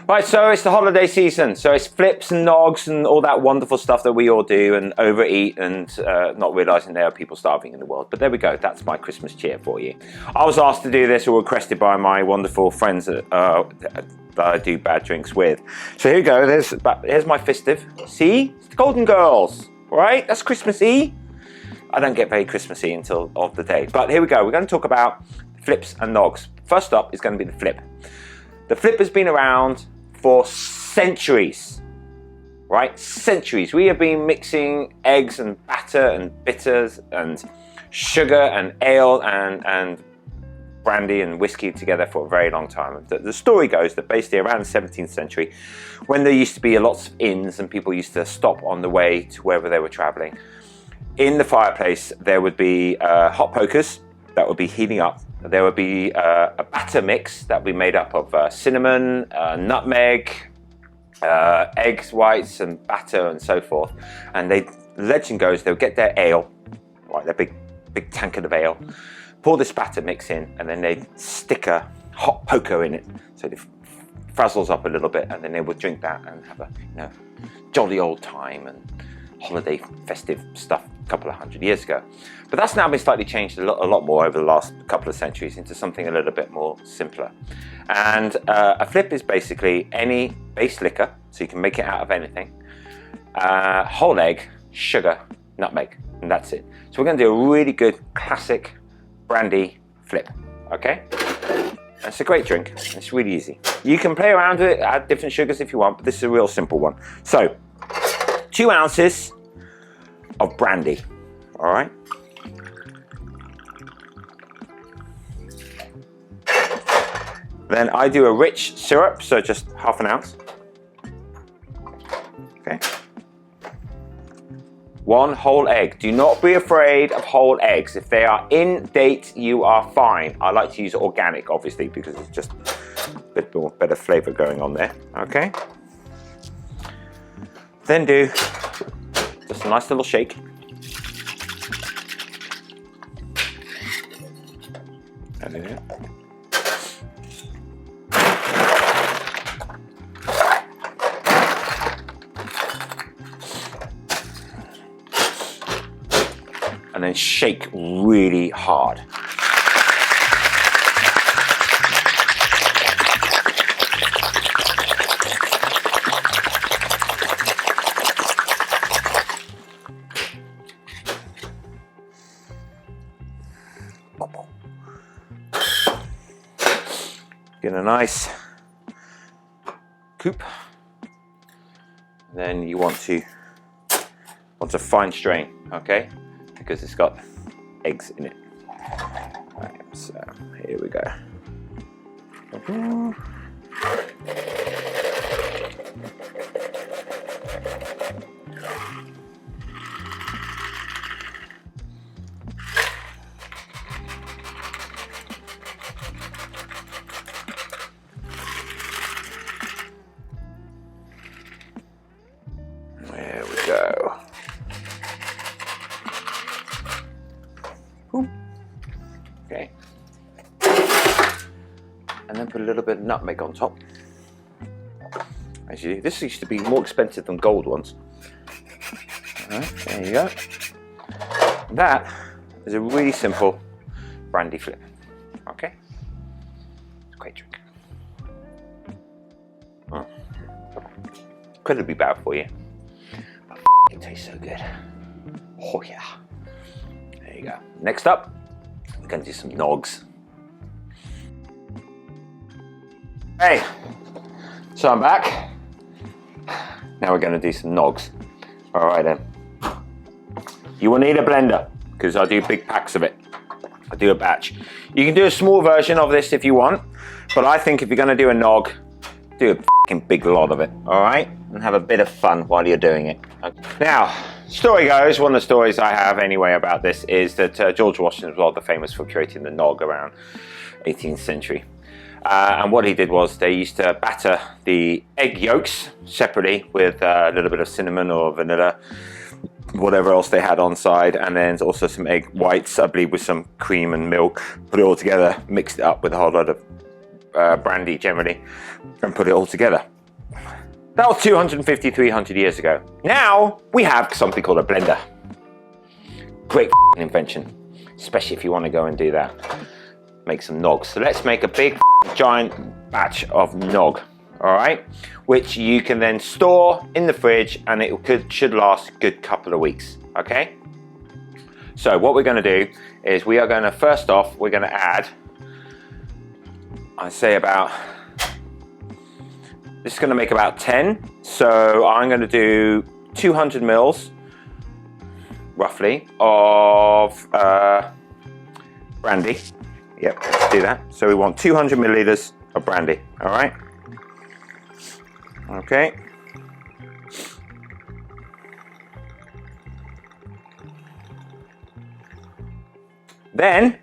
Right, so it's the holiday season. So it's flips and nogs and all that wonderful stuff that we all do and overeat and not realizing there are people starving in the world. But there we go. That's my Christmas cheer for you. I was asked to do this or requested by my wonderful friends that I do bad drinks with. So here we go. Here's my festive. See? It's the Golden Girls. Right? That's Christmassy. I don't get very Christmassy until of the day. But here we go. We're going to talk about flips and nogs. First up is going to be the flip. The flip has been around for centuries, right? Centuries. We have been mixing eggs and batter and bitters and sugar and ale and brandy and whiskey together for a very long time. The story goes that basically around the 17th century, when there used to be lots of inns and people used to stop on the way to wherever they were traveling, in the fireplace there would be hot pokers that would be heating up. There would be a batter mix that would be made up of cinnamon, nutmeg, eggs whites and batter and so forth. And the legend goes they would get their ale, right, their big tankard of ale, pour this batter mix in, and then they'd stick a hot poker in it so it frazzles up a little bit, and then they would drink that and have a jolly old time and holiday festive stuff a couple of hundred years ago. But that's now been slightly changed a lot more over the last couple of centuries into something a little bit more simpler. And a flip is basically any base liquor, so you can make it out of anything, whole egg, sugar, nutmeg, and that's it. So we're going to do a really good classic brandy flip, okay? It's a great drink. It's really easy. You can play around with it, add different sugars if you want, but this is a real simple one. So 2 ounces of brandy, all right? Then I do a rich syrup, so just half an ounce. Okay. 1 whole egg. Do not be afraid of whole eggs. If they are in date, you are fine. I like to use organic, obviously, because it's just a bit more better flavor going on there. Okay. Then do just a nice little shake. And then shake really hard. Get a nice coupe. Then you want a fine strain, okay? Because it's got eggs in it. Right, so here we go. There we go. Okay, and then put a little bit of nutmeg on top. As you do. This used to be more expensive than gold ones. All right, there you go. That is a really simple brandy flip. Okay, it's a great drink. Incredibly bad for you, but it tastes so good. Oh yeah. There you go. Next up, we're going to do some nogs. Hey, so I'm back. Now we're going to do some nogs. All right then. You will need a blender because I do big packs of it. I do a batch. You can do a small version of this if you want, but I think if you're going to do a nog, do a fucking big lot of it. All right, and have a bit of fun while you're doing it. Okay. Now, story goes, one of the stories I have anyway about this is that George Washington was rather famous for creating the nog around 18th century. And what he did was they used to batter the egg yolks separately with a little bit of cinnamon or vanilla, whatever else they had on side, and then also some egg whites, I believe, with some cream and milk. Put it all together, mixed it up with a whole lot of brandy generally, and put it all together. That was 250, 300 years ago. Now we have something called a blender. Great invention, especially if you want to go and do that. Make some nogs. So let's make a big giant batch of nog, all right? Which you can then store in the fridge and it should last a good couple of weeks, okay? So what we're gonna do is we are gonna, first off, we're gonna add, I say about, this is gonna make about 10. So I'm gonna do 200 mils, roughly, of brandy. Yep, let's do that. So we want 200 milliliters of brandy, all right? Okay. Then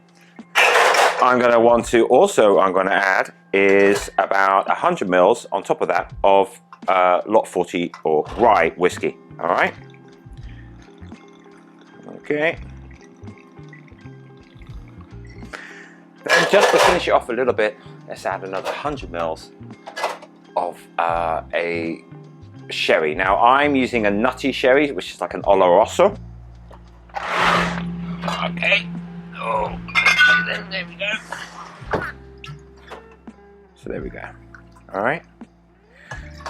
I'm going to add is about 100 mils on top of that of Lot 40 or rye whiskey, all right? Okay. Then just to finish it off a little bit, let's add another 100 mils of a sherry. Now I'm using a nutty sherry, which is like an Oloroso. Okay. Oh, there we go. So there we go. All right.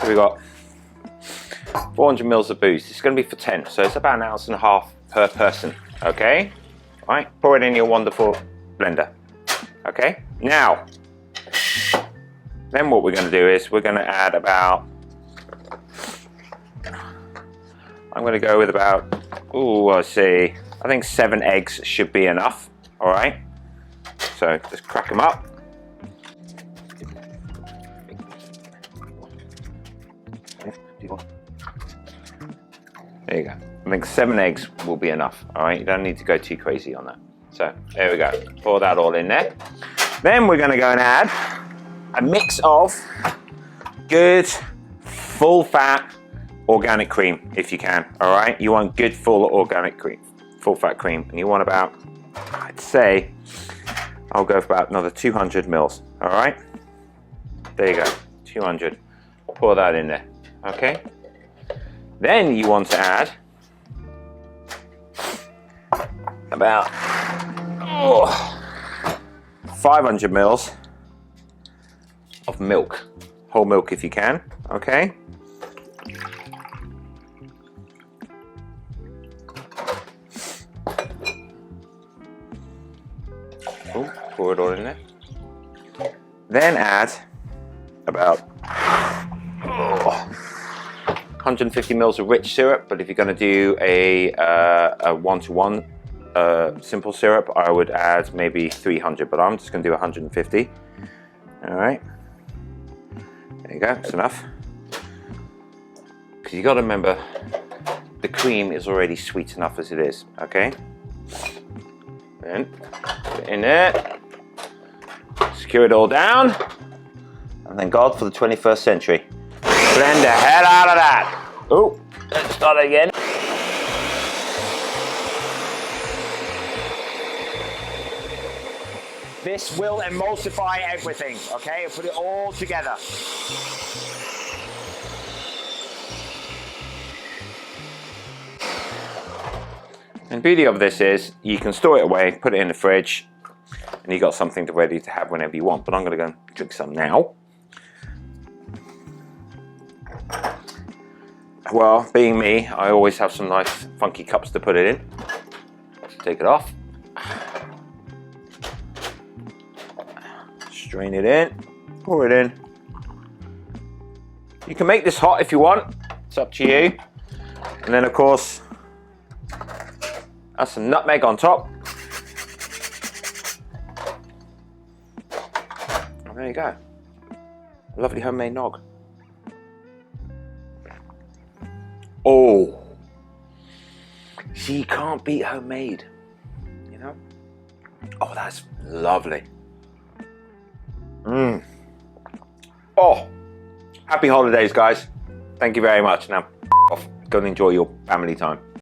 So we got 400 mils of booze. It's going to be for 10, so it's about 1.5 ounces per person. Okay. All right. Pour it in your wonderful blender. Okay. Now, then what we're going to do is we're going to add about. I'm going to go with about. Let's see. I think 7 eggs should be enough. All right, so just crack them up. There you go. I think 7 eggs will be enough. All right, you don't need to go too crazy on that. So there we go. Pour that all in there. Then we're going to go and add a mix of good, full-fat organic cream, if you can. All right, you want good, full organic cream, full-fat cream, and you want about. I'd say I'll go for about another 200 mils. All right, there you go, 200. Pour that in there. Okay. Then you want to add about 500 mils of milk, whole milk if you can. Okay. Pour it all in there. Then add about 150 mils of rich syrup, but if you're going to do a 1-to-1 simple syrup, I would add maybe 300, but I'm just going to do 150. All right. There you go. That's enough. Because you got to remember, the cream is already sweet enough as it is. Okay. Then put it in there. Secure it all down, and then God for the 21st century. Blend the hell out of that. Oh, let's start again. This will emulsify everything, okay? Put it all together. And the beauty of this is you can store it away, put it in the fridge, and you got something ready to have whenever you want. But I'm going to go and drink some now. Well, being me, I always have some nice funky cups to put it in. Take it off. Strain it in. Pour it in. You can make this hot if you want. It's up to you. And then, of course, add some nutmeg on top. There you go. A lovely homemade nog. Oh. See, you can't beat homemade. You know? Oh, that's lovely. Oh. Happy holidays, guys. Thank you very much. Now, off. Go and enjoy your family time.